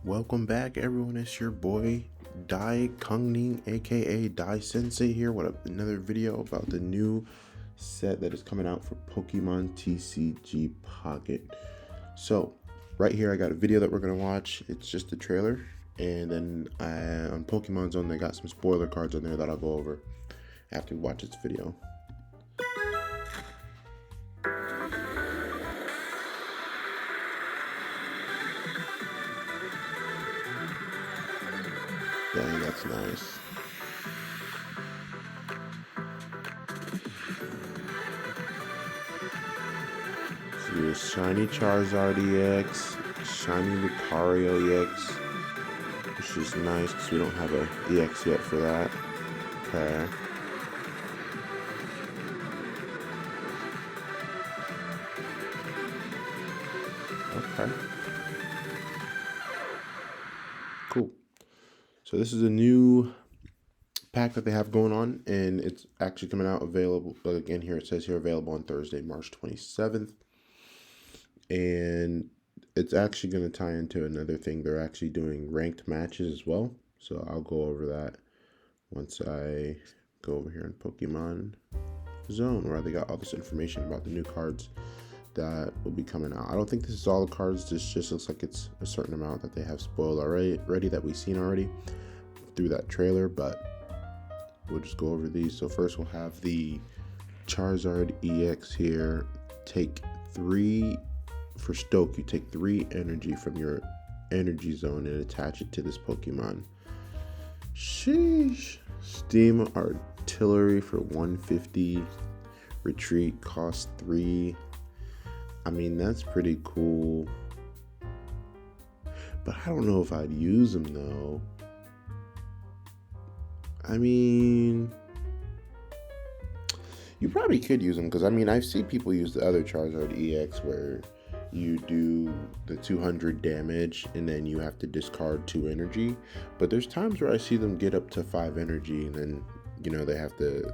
Welcome back, everyone. It's your boy Dai Kungning, aka Dai Sensei, here with another video about the new set that is coming out for Pokemon TCG Pocket. So, right here, I got a video that we're gonna watch. It's just the trailer, and then on Pokemon Zone, they got some spoiler cards on there that I'll go over after we watch this video. Dang, that's nice. So here's Shiny Charizard EX, Shiny Lucario EX, which is nice because we don't have a EX yet for that. Okay. Okay. Cool. So this is a new pack that they have going on, and it's actually coming out available. Again, here it says here available on Thursday, March 27th. And it's actually going to tie into another thing. They're actually doing ranked matches as well. So I'll go over that once I go over here in Pokemon Zone, where they got all this information about the new cards that will be coming out. I don't think this is all the cards. This just looks like it's a certain amount that they have spoiled already that we've seen already through that trailer, but we'll just go over these. So first we'll have the Charizard EX here. Take 3 for Stoke. You take 3 energy from your energy zone and attach it to this Pokemon. Sheesh. Steam Artillery for 150. Retreat costs 3. I mean, that's pretty cool. But I don't know if I'd use them though. I mean, you probably could use them because I mean, I've seen people use the other Charizard EX where you do the 200 damage and then you have to discard 2 energy. But there's times where I see them get up to 5 energy and then, you know, they have to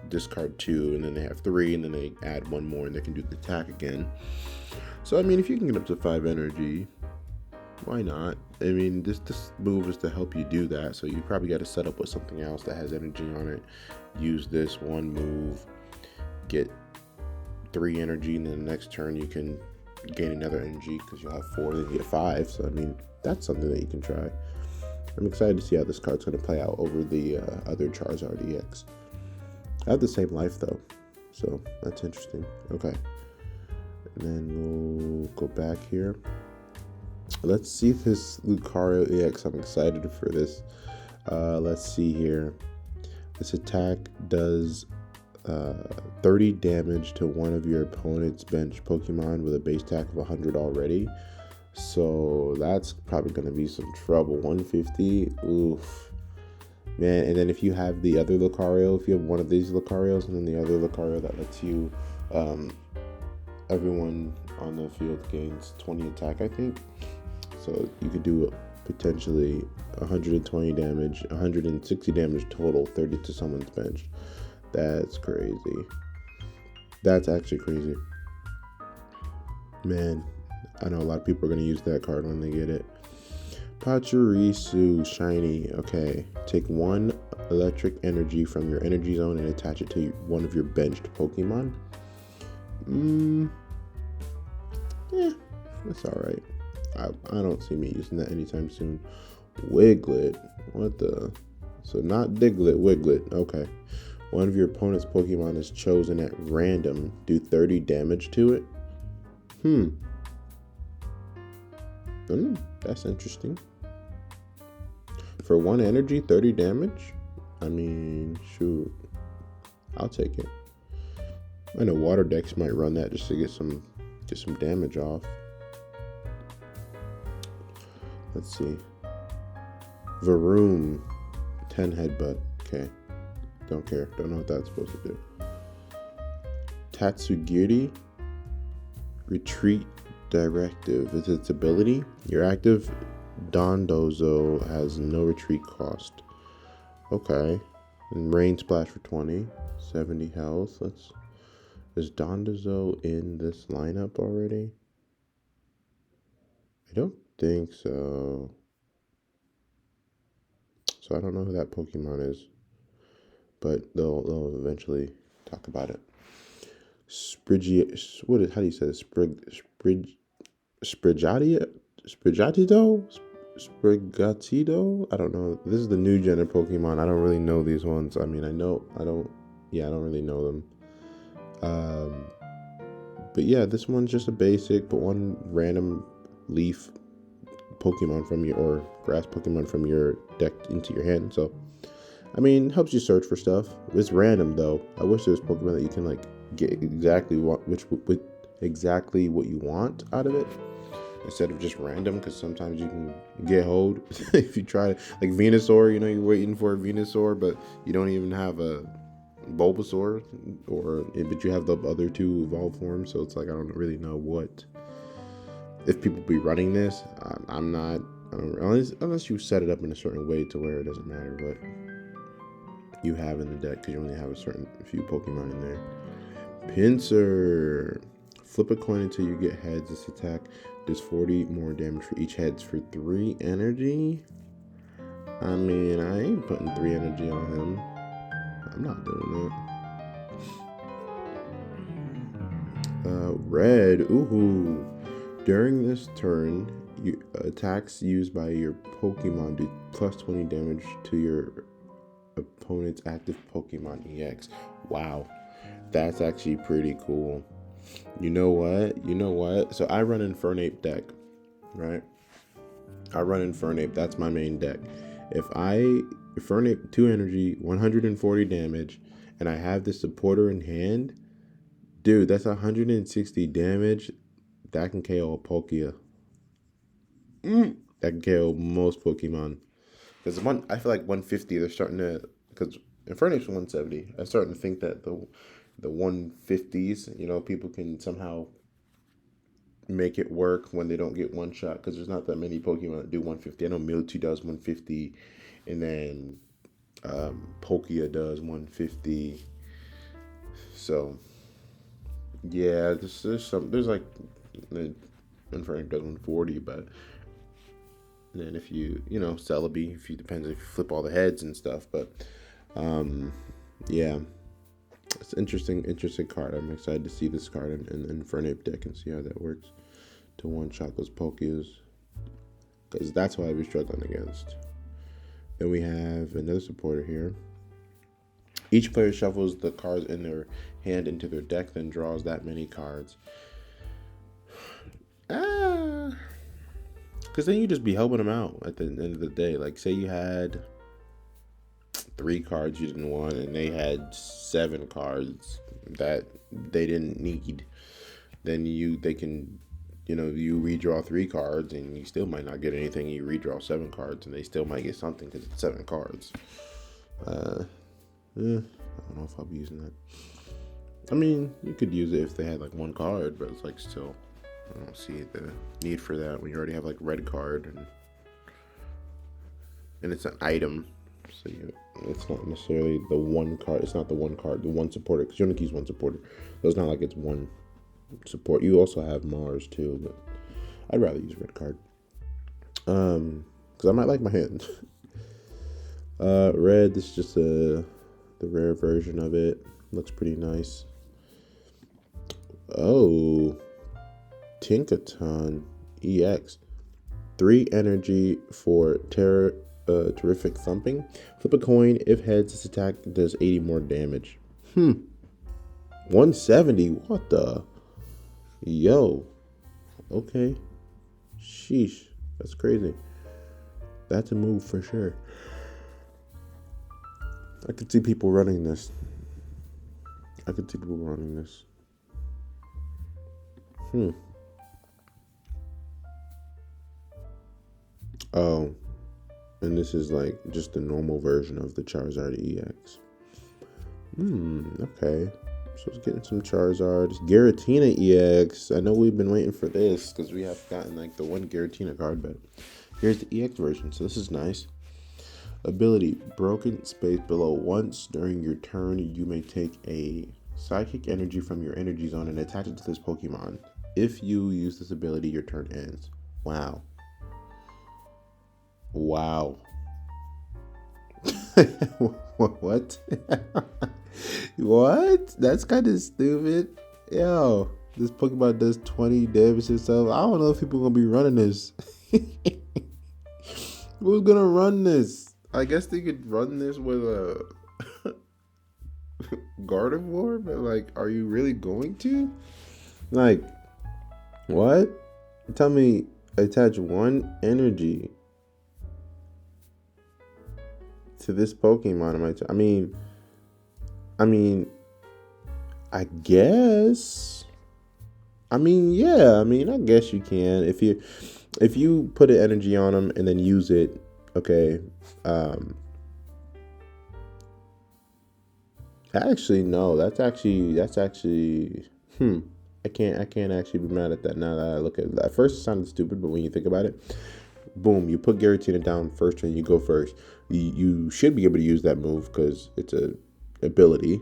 discard 2 and then they have 3 and then they add 1 more and they can do the attack again. So I mean, if you can get up to 5 energy, why not? I mean, this move is to help you do that, so you probably got to set up with something else that has energy on it. Use this one move, get 3 energy, and then the next turn you can gain another energy because you'll have 4, then you get 5. So I mean, that's something that you can try. I'm excited to see how this card's going to play out over the other Charizard EX. I have the same life though, so that's interesting. Okay, and then we'll go back here. Let's see if this Lucario EX, I'm excited for this. Let's see here. This attack does 30 damage to one of your opponent's bench Pokemon with a base attack of 100 already. So that's probably going to be some trouble. 150, oof. Man, and then if you have the other Lucario, if you have one of these Lucarios and then the other Lucario that lets you, everyone on the field gains 20 attack, I think. So you could do potentially 120 damage, 160 damage total, 30 to someone's bench. That's crazy. That's actually crazy. Man, I know a lot of people are going to use that card when they get it. Pachirisu Shiny. Okay, take 1 electric energy from your energy zone and attach it to one of your benched Pokemon. Yeah, that's alright. I don't see me using that anytime soon. Wiglet. What the? So not Diglett, Wiglet. Okay. One of your opponent's Pokemon is chosen at random. Do 30 damage to it. That's interesting. For 1 energy, 30 damage? I mean, shoot. I'll take it. I know Water Decks might run that just to get some damage off. Let's see. Varoom. 10 headbutt. Okay. Don't care. Don't know what that's supposed to do. Tatsugiri. Retreat directive is its ability. Your active Dondozo has no retreat cost. Okay. And Rain Splash for 20. 70 health. Is Dondozo in this lineup already? I don't think so. So I don't know who that Pokemon is, but they'll eventually talk about it. How do you say it? Sprigatito? Sprigatito? I don't know. This is the new gen of Pokemon. I don't really know these ones. I mean, I don't really know them. But yeah, this one's just a basic, but one random leaf Pokemon from your, or grass Pokemon from your deck into your hand. So, I mean, helps you search for stuff. It's random though. I wish there was Pokemon that you can like get exactly exactly what you want out of it, instead of just random, because sometimes you can get hold if you try, like Venusaur, you're waiting for a Venusaur, but you don't even have a Bulbasaur, but you have the other two evolved forms, so it's like I don't really know what, if people be running this. I'm not, unless you set it up in a certain way to where it doesn't matter what you have in the deck, because you only have a few Pokemon in there. Pinsir. Flip a coin until you get heads. This attack does 40 more damage for each heads for 3 energy. I mean, I ain't putting 3 energy on him. I'm not doing that. Red. Ooh. During this turn, attacks used by your Pokemon do plus 20 damage to your opponent's active Pokemon EX. Wow. That's actually pretty cool. You know what? So I run Infernape deck, right? I run Infernape. That's my main deck. If I Infernape 2 energy, 140 damage, and I have the supporter in hand, dude, that's 160 damage. That can KO a Palkia. That can KO most Pokemon. Because I feel like 150, they're starting to, because Infernape's 170. I'm starting to think that the 150s, people can somehow make it work when they don't get one shot, because there's not that many Pokemon that do 150. I know Mewtwo does 150, and then Palkia does 150. So yeah, there's like Infernape does 140, but then if you Celebi, depends if you flip all the heads and stuff, but yeah. It's an interesting card. I'm excited to see this card in Infernape deck and see how that works to one-shot those Pokeos, because that's what I was struggling against. Then we have another supporter here. Each player shuffles the cards in their hand into their deck, then draws that many cards. Because then you just be helping them out at the end of the day. Like, say you had 3 cards you didn't want, and they had 7 cards that they didn't need. Then they can, you redraw 3 cards, and you still might not get anything. You redraw 7 cards, and they still might get something because it's 7 cards. I don't know if I'll be using that. I mean, you could use it if they had like 1 card, but it's like still, I don't see the need for that when you already have like red card and it's an item. So it's not necessarily the 1 card. It's not the 1 card, the 1 supporter, because you only use 1 supporter. So it's not like it's 1 support. You also have Mars too, but I'd rather use red card. Because I might like my hand. Red, this is just the rare version of it. Looks pretty nice. Oh, Tinkaton EX. 3 energy for terrific thumping. Flip a coin. If heads, this attack does 80 more damage. 170. What the? Yo. Okay. Sheesh. That's crazy. That's a move for sure. I could see people running this. Oh. And this is like just the normal version of the Charizard EX. Okay. So it's getting some Charizard. It's Giratina EX. I know we've been waiting for this because we have gotten like the 1 Giratina card, but here's the EX version. So this is nice. Ability, broken space below. Once during your turn, you may take a psychic energy from your energy zone and attach it to this Pokemon. If you use this ability, your turn ends. Wow. Wow. What? What? That's kind of stupid. Yo, this Pokemon does 20 damage and stuff. I don't know if people are gonna be running this. Who's gonna run this? I guess they could run this with a Gardevoir, but like, are you really going to? Like, what? Tell me, attach one energy to this Pokemon. I guess. Yeah. I guess you can if you put an energy on them and then use it. Okay. Actually, no. That's actually. I can't actually be mad at that now that I look at it. At first, it sounded stupid, but when you think about it, boom, you put Giratina down first turn, you go first. You should be able to use that move because it's a ability.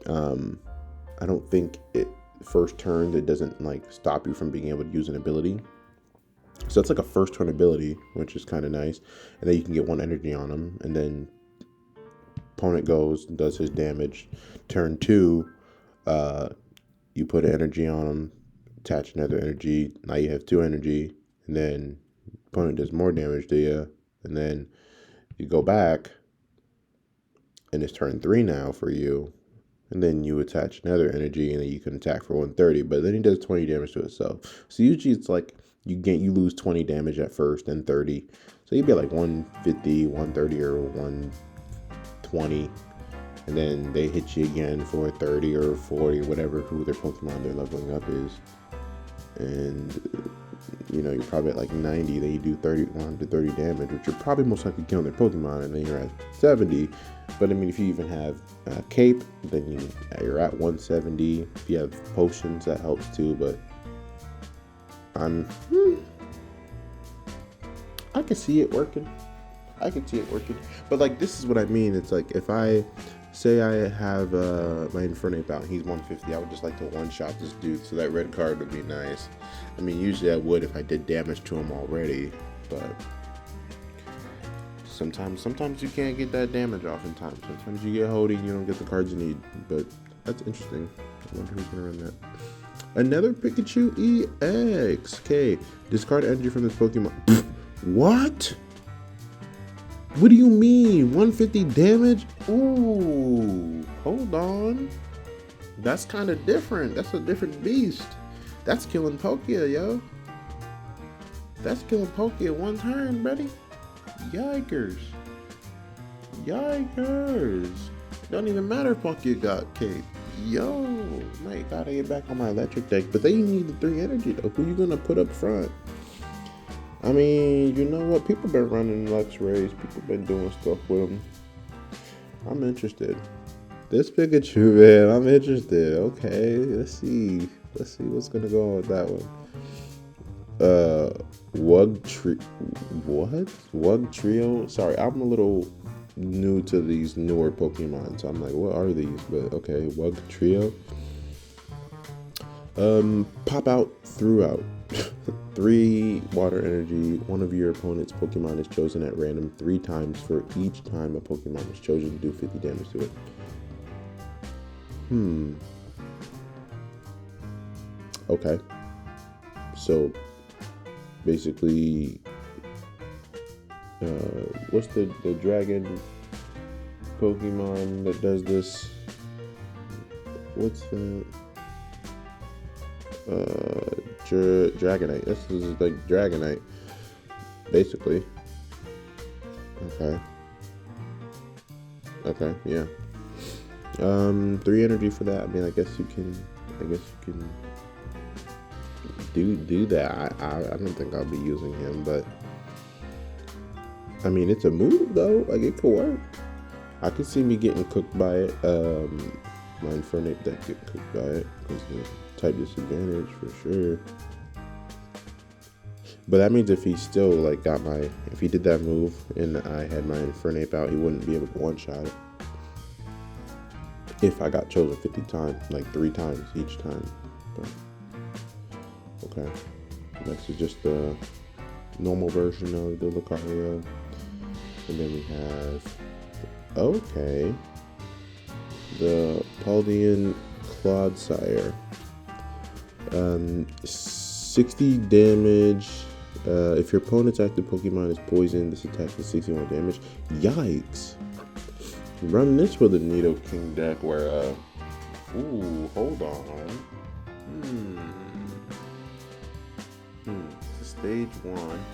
I don't think it first turn it doesn't like stop you from being able to use an ability. So it's like a first turn ability, which is kind of nice. And then you can get one energy on them, and then opponent goes and does his damage. Turn 2, you put an energy on him, attach another energy. Now you have 2 energy, and then opponent does more damage to you, and then you go back, and it's turn 3 now for you, and then you attach another energy, and then you can attack for 130. But then he does 20 damage to itself. So usually it's like you lose 20 damage at first, then 30. So you'd be like 150, 130, or 120. And then they hit you again for 30 or 40, whatever who their Pokemon they're leveling up is. And, you're probably at like 90. Then you do 130 damage, which you're probably most likely killing their Pokemon. And then you're at 70. But, if you even have Cape, then you're at 170. If you have Potions, that helps too. But I can see it working. But, like, this is what I mean. It's like if I... Say I have my Infernape out, he's 150. I would just like to one-shot this dude, so that red card would be nice. Usually I would if I did damage to him already, but sometimes you can't get that damage off in time. Sometimes you get holding, you don't get the cards you need, but that's interesting. I wonder who's gonna run that. Another Pikachu EX. Okay, discard energy from this Pokemon. What? What do you mean? 150 damage? Ooh, hold on. That's kind of different. That's a different beast. That's killing Pokia, yo. That's killing Pokia one turn, buddy. Yikers. Don't even matter if Pokia got Cape. Yo, mate, gotta get back on my electric deck. But they need the 3 energy, though. Who you gonna put up front? You know what? People been running Luxrays. People been doing stuff with them. I'm interested. This Pikachu, man, I'm interested. Okay, let's see what's gonna go on with that one. Wug Trio? Sorry, I'm a little new to these newer Pokemon, so I'm like, what are these? But okay, Wug Trio. Pop out, throughout. 3 water energy. One of your opponent's Pokemon is chosen at random 3 times. For each time a Pokemon is chosen, do 50 damage to it. Okay. So, basically, what's the dragon Pokemon that does this? What's the... Dragonite. This is like Dragonite, basically. Okay, yeah. 3 energy for that. I guess you can do that. I don't think I'll be using him, but it's a move though. Like, it could work. I could see me getting cooked by it. My Infernape deck get cooked by it because the type disadvantage for sure. But that means if he still like if he did that move and I had my Infernape out, he wouldn't be able to one-shot it. If I got chosen 50 times, like 3 times each time. But, okay. Next is just the normal version of the Lucario. And then we have, okay, the Paldean Clodsire. 60 damage. If your opponent's active Pokemon is poisoned, this attack does 61 damage. Yikes. Run this with a Nidoking deck where, ooh, hold on. Stage 1.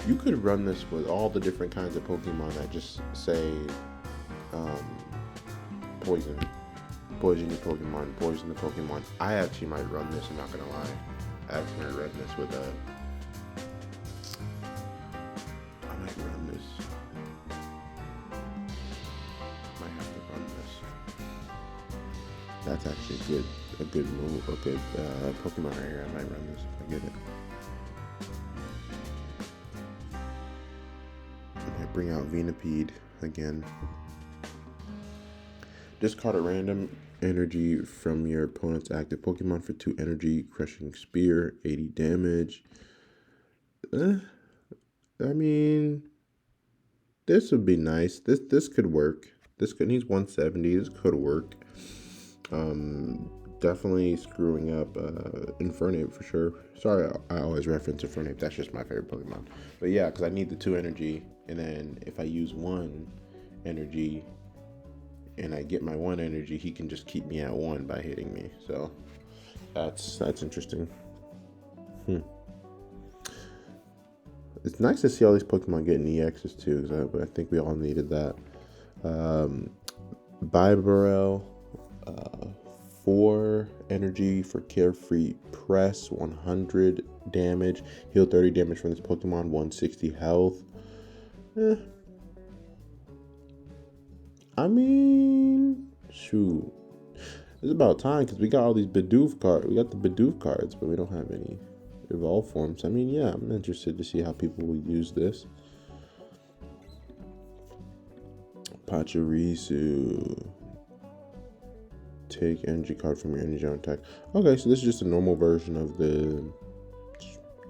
You could run this with all the different kinds of Pokemon that just say, poison. Poison your Pokemon, poison the Pokemon. I actually might run this, I'm not gonna lie. I actually might run this with a... I might run this. Might have to run this. That's actually a good move, a good Pokemon right here. I might run this if I get it. I might bring out Venipede again. Discard a random energy from your opponent's active Pokemon for 2 energy. Crushing Spear, 80 damage. I mean, this would be nice. This could work. He's 170. This could work. Definitely screwing up Infernape for sure. Sorry, I always reference Infernape. That's just my favorite Pokemon. But yeah, because I need the 2 energy, and then if I use 1 energy and I get my 1 energy, he can just keep me at 1 by hitting me. So that's interesting. It's nice to see all these Pokemon getting EXs too, because I think we all needed that. Bibarel, 4 energy for Carefree Press, 100 damage. Heal 30 damage from this Pokemon, 160 health. I mean, shoot. It's about time, because we got all these Bidoof cards. We got the Bidoof cards, but we don't have any Evolve forms. I mean, yeah, I'm interested to see how people will use this. Pachirisu. Take energy card from your energy on attack. Okay, so this is just a normal version of the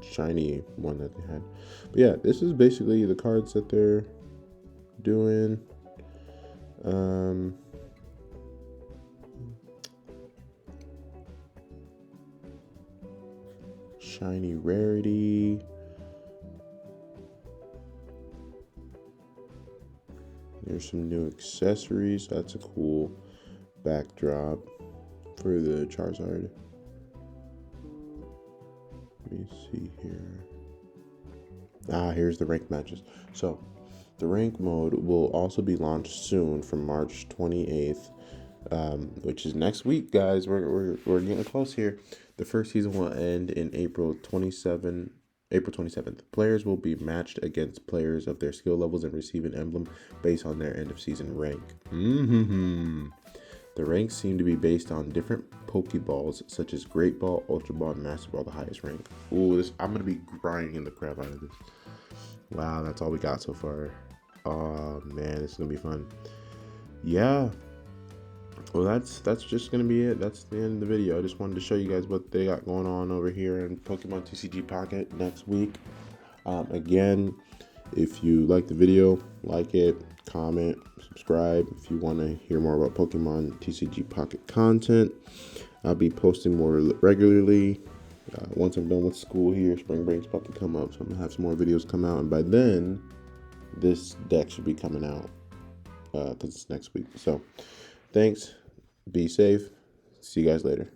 shiny one that they had. But yeah, this is basically the cards that they're doing. Shiny rarity. There's some new accessories. That's a cool backdrop for the Charizard. Let me see here. Here's the ranked matches. So the rank mode will also be launched soon from March 28th, which is next week, guys. We're getting close here. The first season will end in April 27th. Players will be matched against players of their skill levels and receive an emblem based on their end of season rank. The ranks seem to be based on different Pokeballs, such as Great Ball, Ultra Ball, and Master Ball, the highest rank. Ooh, I'm gonna be grinding the crap out of this. Wow, that's all we got so far. Oh man, this is gonna be fun. Yeah. Well, that's just gonna be it. That's the end of the video. I just wanted to show you guys what they got going on over here in Pokemon TCG Pocket next week. Again, if you like the video, like it, comment, subscribe. If you want to hear more about Pokemon TCG Pocket content, I'll be posting more regularly. Once I'm done with school here, spring break's about to come up, so I'm gonna have some more videos come out, and by then, this deck should be coming out because it's next week. So, thanks. Be safe. See you guys later.